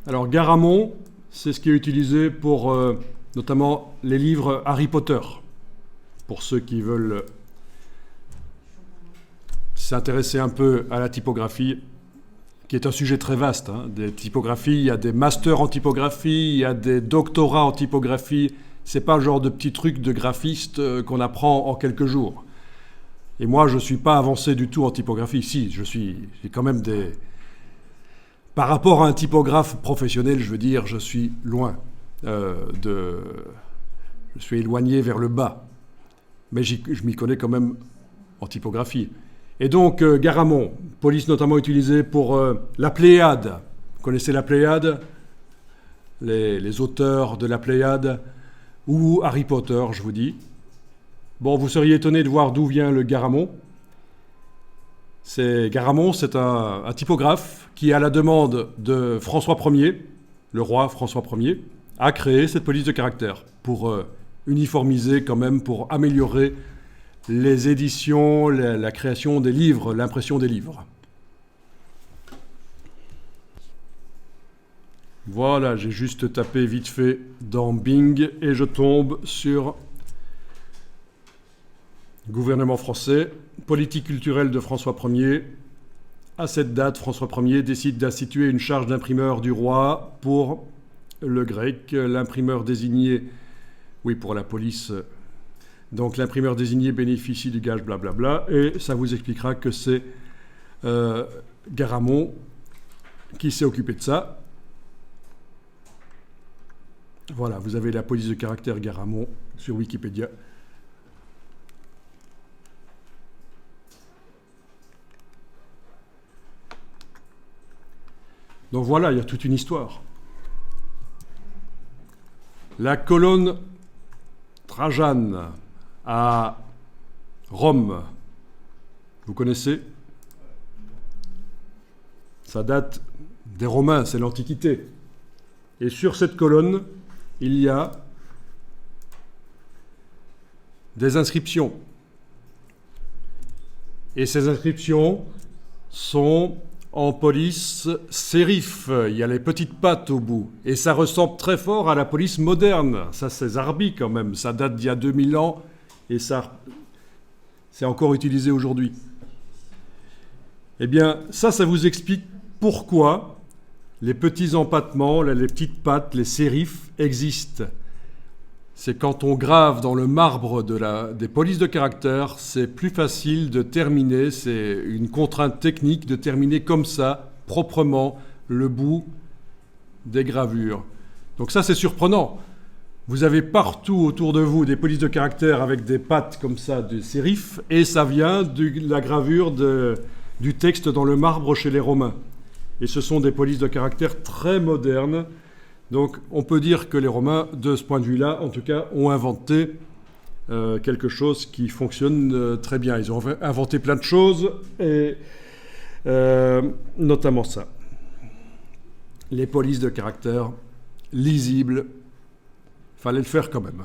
Alors Garamond, c'est ce qui est utilisé pour notamment les livres Harry Potter, pour ceux qui veulent s'intéresser un peu à la typographie, qui est un sujet très vaste. Des typographies, il y a des masters en typographie, il y a des doctorats en typographie. C'est pas le genre de petit truc de graphiste qu'on apprend en quelques jours. Et moi, je ne suis pas avancé du tout en typographie. Si, j'ai quand même des... Par rapport à un typographe professionnel, je veux dire, je suis loin Je suis éloigné vers le bas. Mais je m'y connais quand même en typographie. Et donc, Garamond, police notamment utilisée pour la Pléiade. Vous connaissez la Pléiade ? Les auteurs de la Pléiade, ou Harry Potter, je vous dis. Bon, vous seriez étonné de voir d'où vient le Garamond. Garamond, c'est un typographe qui, à la demande de François Ier, le roi François Ier, a créé cette police de caractère pour uniformiser quand même, pour améliorer les éditions, la création des livres, l'impression des livres. Voilà, j'ai juste tapé vite fait dans Bing et je tombe sur gouvernement français, politique culturelle de François Ier. À cette date, François Ier décide d'instituer une charge d'imprimeur du roi pour le grec. L'imprimeur désigné, oui, pour la police. Donc l'imprimeur désigné bénéficie du gage blablabla. Et ça vous expliquera que c'est Garamond qui s'est occupé de ça. Voilà, vous avez la police de caractère Garamond sur Wikipédia. Donc voilà, il y a toute une histoire. La colonne Trajane à Rome, vous connaissez ? Ça date des Romains, c'est l'Antiquité. Et sur cette colonne, il y a des inscriptions. Et ces inscriptions sont en police sérif. Il y a les petites pattes au bout. Et ça ressemble très fort à la police moderne. Ça, c'est Zarbi quand même. Ça date d'il y a 2000 ans et ça, c'est encore utilisé aujourd'hui. Eh bien, ça vous explique pourquoi les petits empattements, les petites pattes, les sérifs existent. C'est quand on grave dans le marbre des polices de caractère, c'est plus facile de terminer, c'est une contrainte technique de terminer comme ça, proprement, le bout des gravures. Donc ça, c'est surprenant. Vous avez partout autour de vous des polices de caractère avec des pattes comme ça, de sérifs, et ça vient de la gravure du texte dans le marbre chez les Romains. Et ce sont des polices de caractère très modernes. Donc on peut dire que les Romains, de ce point de vue-là, en tout cas, ont inventé quelque chose qui fonctionne très bien. Ils ont inventé plein de choses, et notamment ça. Les polices de caractère lisibles, fallait le faire quand même.